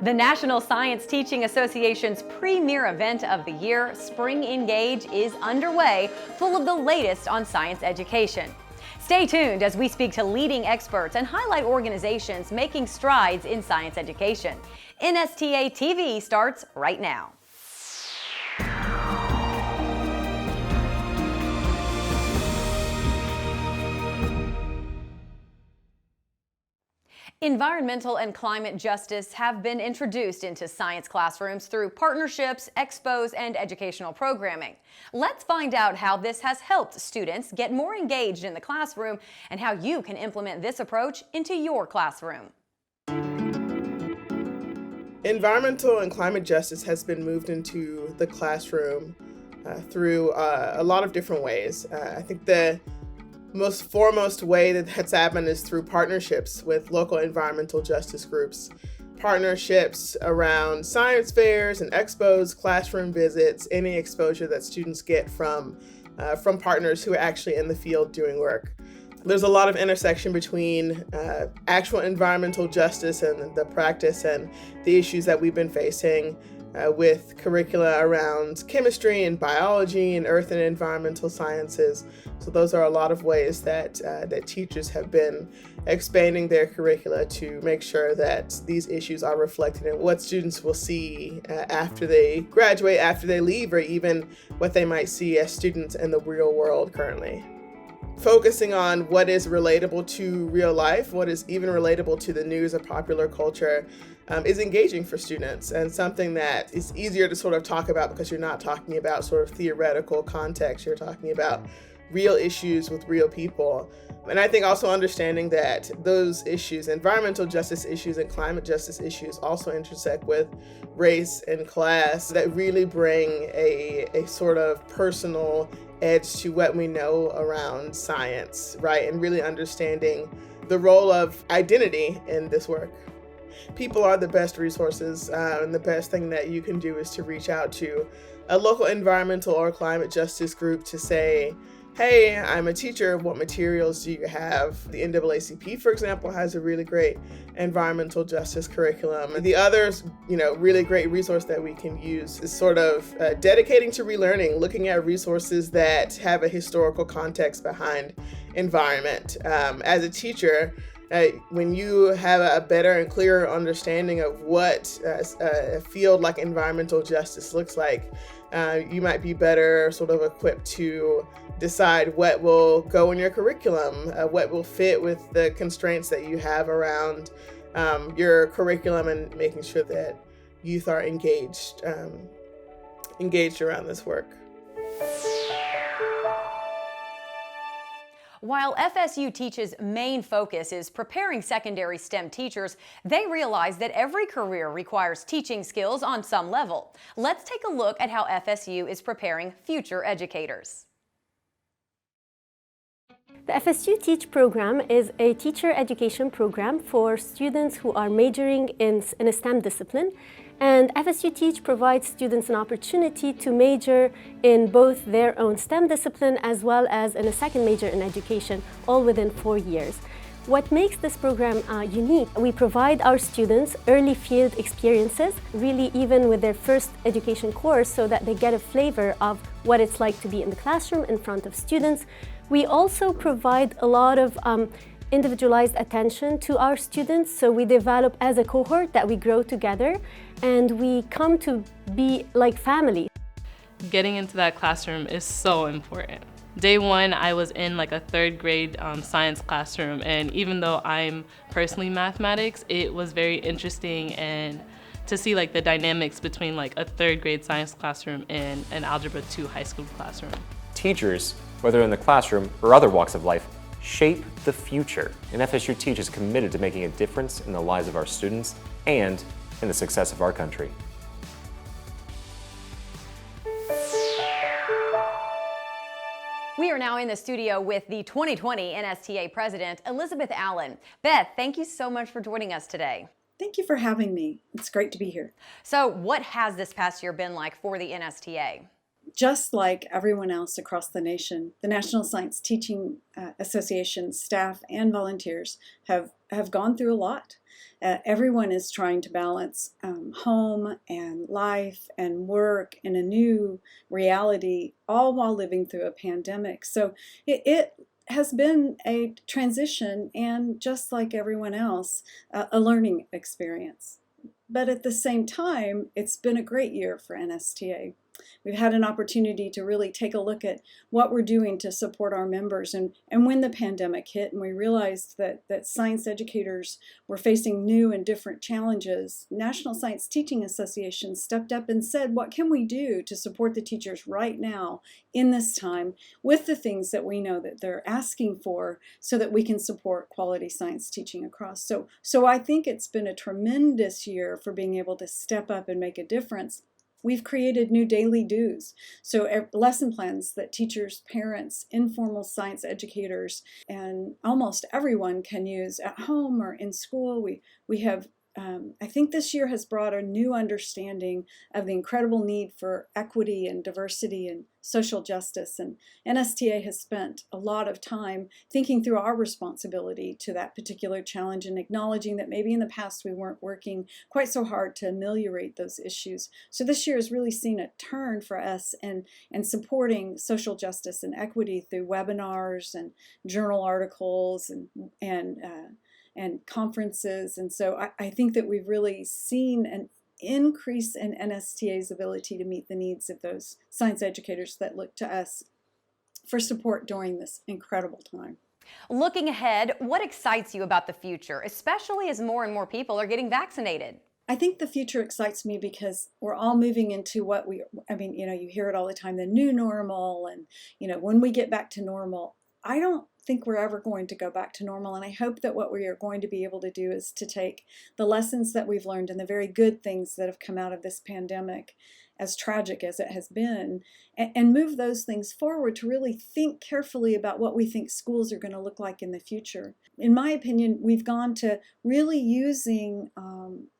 The National Science Teaching Association's premier event of the year, Spring Engage, is underway, full of the latest on science education. Stay tuned as we speak to leading experts and highlight organizations making strides in science education. NSTA TV starts right now. Environmental and climate justice have been introduced into science classrooms through partnerships, expos, and educational programming. Let's find out how this has helped students get more engaged in the classroom and how you can implement this approach into your classroom. Environmental and climate justice has been moved into the classroom through a lot of different ways. I think the most foremost way that's happened is through partnerships with local environmental justice groups. Partnerships around science fairs and expos, classroom visits, any exposure that students get from partners who are actually in the field doing work. There's a lot of intersection between actual environmental justice and the practice and the issues that we've been facing with curricula around chemistry and biology and earth and environmental sciences. So those are a lot of ways that teachers have been expanding their curricula to make sure that these issues are reflected in what students will see after they graduate, after they leave, or even what they might see as students in the real world currently. Focusing on what is relatable to real life, what is even relatable to the news or popular culture, is engaging for students and something that is easier to sort of talk about because you're not talking about sort of theoretical context, you're talking about real issues with real people. And I think also understanding that those issues, environmental justice issues and climate justice issues, also intersect with race and class, that really bring a sort of personal edge to what we know around science, right? And really understanding the role of identity in this work. People are the best resources, and the best thing that you can do is to reach out to a local environmental or climate justice group to say, hey, I'm a teacher, what materials do you have? The NAACP, for example, has a really great environmental justice curriculum. The other, really great resource that we can use is sort of dedicating to relearning, looking at resources that have a historical context behind environment. As a teacher, when you have a better and clearer understanding of what a field like environmental justice looks like, you might be better sort of equipped to decide what will go in your curriculum, what will fit with the constraints that you have around your curriculum, and making sure that youth are engaged around this work. While FSU Teach's main focus is preparing secondary STEM teachers, they realize that every career requires teaching skills on some level. Let's take a look at how FSU is preparing future educators. The FSU Teach program is a teacher education program for students who are majoring in a STEM discipline. And FSU Teach provides students an opportunity to major in both their own STEM discipline as well as in a second major in education, all within 4 years. What makes this program unique, we provide our students early field experiences, really even with their first education course, so that they get a flavor of what it's like to be in the classroom in front of students. We also provide a lot of individualized attention to our students, so we develop as a cohort that we grow together and we come to be like family. Getting into that classroom is so important. Day one, I was in like a third grade science classroom, and even though I'm personally mathematics, it was very interesting and to see like the dynamics between like a third grade science classroom and an Algebra 2 high school classroom. Teachers, whether in the classroom or other walks of life, shape the future, and FSU Teach is committed to making a difference in the lives of our students and in the success of our country. We are now in the studio with the 2020 NSTA President, Elizabeth Allen. Beth, thank you so much for joining us today. Thank you for having me. It's great to be here. So what has this past year been like for the NSTA? Just like everyone else across the nation, the National Science Teaching Association staff and volunteers have have gone through a lot. Everyone is trying to balance home and life and work in a new reality, all while living through a pandemic. So it has been a transition, and just like everyone else, a learning experience. But at the same time, it's been a great year for NSTA. We've had an opportunity to really take a look at what we're doing to support our members. And when the pandemic hit and we realized that science educators were facing new and different challenges, National Science Teaching Association stepped up and said, what can we do to support the teachers right now in this time with the things that we know that they're asking for so that we can support quality science teaching across. So I think it's been a tremendous year for being able to step up and make a difference. We've created new daily dues, so lesson plans that teachers, parents, informal science educators, and almost everyone can use at home or in school. We have, I think this year has brought a new understanding of the incredible need for equity and diversity and social justice. And NSTA has spent a lot of time thinking through our responsibility to that particular challenge and acknowledging that maybe in the past we weren't working quite so hard to ameliorate those issues. So this year has really seen a turn for us and supporting social justice and equity through webinars and journal articles and conferences. And so I think that we've really seen an increase in NSTA's ability to meet the needs of those science educators that look to us for support during this incredible time. Looking ahead, what excites you about the future, especially as more and more people are getting vaccinated? I think the future excites me because we're all moving into you hear it all the time, the new normal, and, when we get back to normal, I don't think we're ever going to go back to normal. And I hope that what we are going to be able to do is to take the lessons that we've learned and the very good things that have come out of this pandemic, as tragic as it has been, and move those things forward to really think carefully about what we think schools are going to look like in the future. In my opinion, we've gone to really using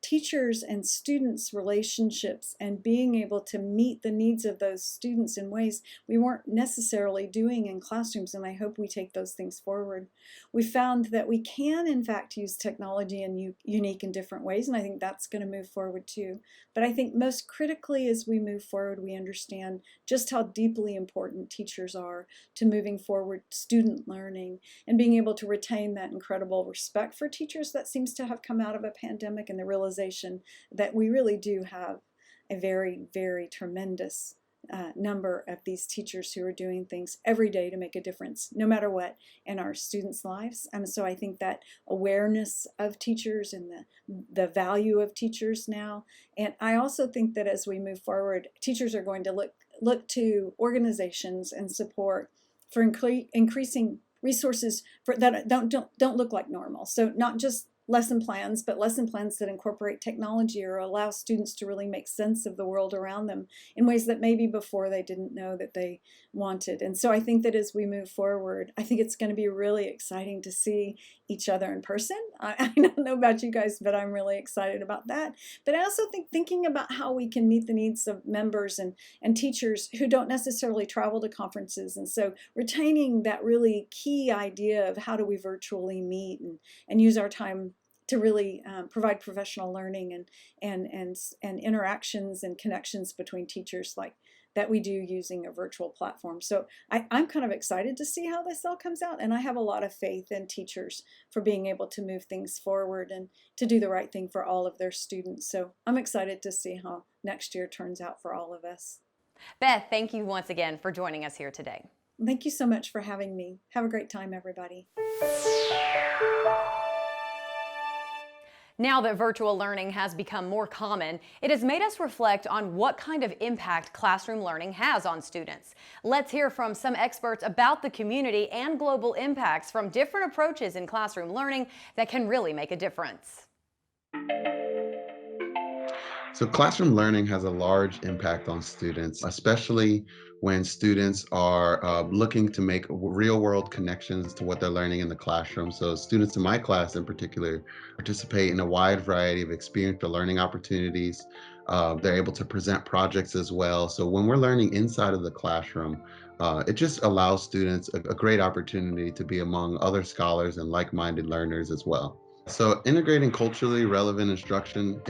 teachers and students' relationships and being able to meet the needs of those students in ways we weren't necessarily doing in classrooms, and I hope we take those things forward. We found that we can, in fact, use technology in unique and different ways, and I think that's going to move forward too. But I think most critically as we move forward, we understand just how deeply important teachers are to moving forward student learning and being able to retain that incredible respect for teachers that seems to have come out of a pandemic, and the realization that we really do have a very, very tremendous number of these teachers who are doing things every day to make a difference, no matter what, in our students' lives. So I think that awareness of teachers and the value of teachers now, and I also think that as we move forward, teachers are going to look to organizations and support for increasing resources that don't look like normal. So not just lesson plans, but lesson plans that incorporate technology or allow students to really make sense of the world around them in ways that maybe before they didn't know that they wanted. And so I think that as we move forward, I think it's going to be really exciting to see each other in person. I don't know about you guys, but I'm really excited about that. But I also think thinking about how we can meet the needs of members and teachers who don't necessarily travel to conferences. And so retaining that really key idea of how do we virtually meet and use our time to really provide professional learning and interactions and connections between teachers like that we do using a virtual platform. So I'm kind of excited to see how this all comes out, and I have a lot of faith in teachers for being able to move things forward and to do the right thing for all of their students. So I'm excited to see how next year turns out for all of us. Beth, thank you once again for joining us here today. Thank you so much for having me. Have a great time, everybody. Now that virtual learning has become more common, it has made us reflect on what kind of impact classroom learning has on students. Let's hear from some experts about the community and global impacts from different approaches in classroom learning that can really make a difference. So classroom learning has a large impact on students, especially when students are looking to make real-world connections to what they're learning in the classroom. So students in my class in particular participate in a wide variety of experiential learning opportunities. They're able to present projects as well. So when we're learning inside of the classroom, it just allows students a great opportunity to be among other scholars and like-minded learners as well. So integrating culturally relevant instruction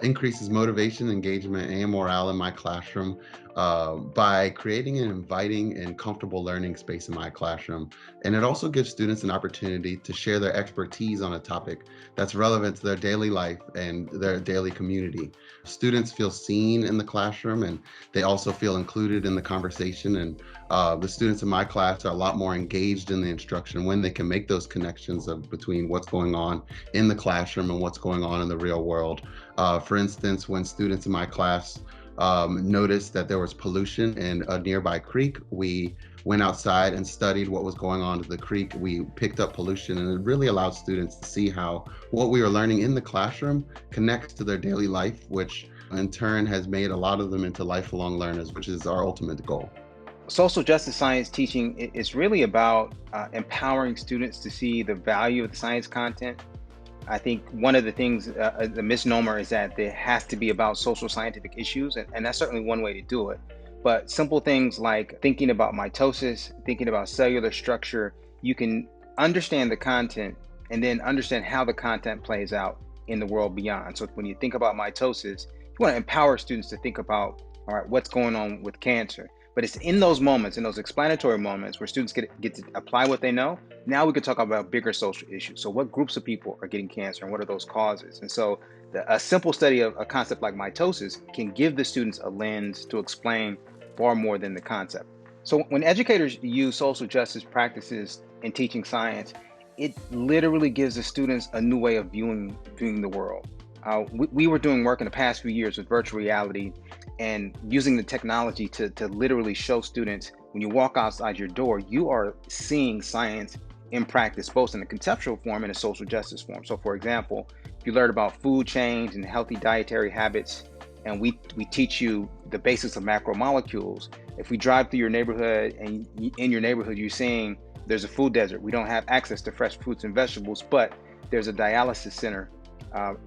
increases motivation, engagement, and morale in my classroom by creating an inviting and comfortable learning space in my classroom. And it also gives students an opportunity to share their expertise on a topic that's relevant to their daily life and their daily community. Students feel seen in the classroom, and they also feel included in the conversation. And the students in my class are a lot more engaged in the instruction when they can make those connections between what's going on in the classroom and what's going on in the real world. For instance, when students in my class noticed that there was pollution in a nearby creek, we went outside and studied what was going on at the creek. We picked up pollution, and it really allowed students to see how what we were learning in the classroom connects to their daily life, which in turn has made a lot of them into lifelong learners, which is our ultimate goal. Social justice science teaching is really about empowering students to see the value of the science content. I think one of the things, the misnomer is that it has to be about social scientific issues, and that's certainly one way to do it. But simple things like thinking about mitosis, thinking about cellular structure, you can understand the content and then understand how the content plays out in the world beyond. So when you think about mitosis, you want to empower students to think about, all right, what's going on with cancer? But it's in those moments, in those explanatory moments where students get to apply what they know. Now we could talk about bigger social issues. So what groups of people are getting cancer and what are those causes? And so a simple study of a concept like mitosis can give the students a lens to explain far more than the concept. So when educators use social justice practices in teaching science, it literally gives the students a new way of viewing the world. We were doing work in the past few years with virtual reality and using the technology to literally show students when you walk outside your door, you are seeing science in practice, both in a conceptual form and a social justice form. So for example, if you learn about food change and healthy dietary habits, and we teach you the basics of macromolecules, if we drive through your neighborhood and in your neighborhood you're seeing there's a food desert, we don't have access to fresh fruits and vegetables, but there's a dialysis center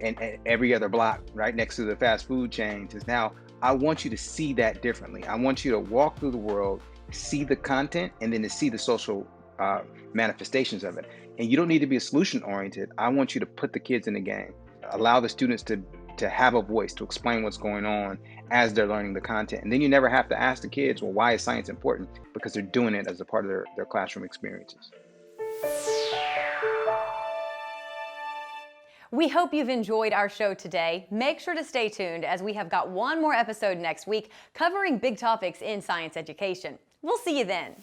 and every other block right next to the fast food chains. Is now I want you to see that differently. I want you to walk through the world, see the content, and then to see the social manifestations of it. And you don't need to be a solution oriented. I want you to put the kids in the game, allow the students to have a voice, to explain what's going on as they're learning the content. And then you never have to ask the kids, well, why is science important? Because they're doing it as a part of their classroom experiences. We hope you've enjoyed our show today. Make sure to stay tuned as we have got one more episode next week covering big topics in science education. We'll see you then.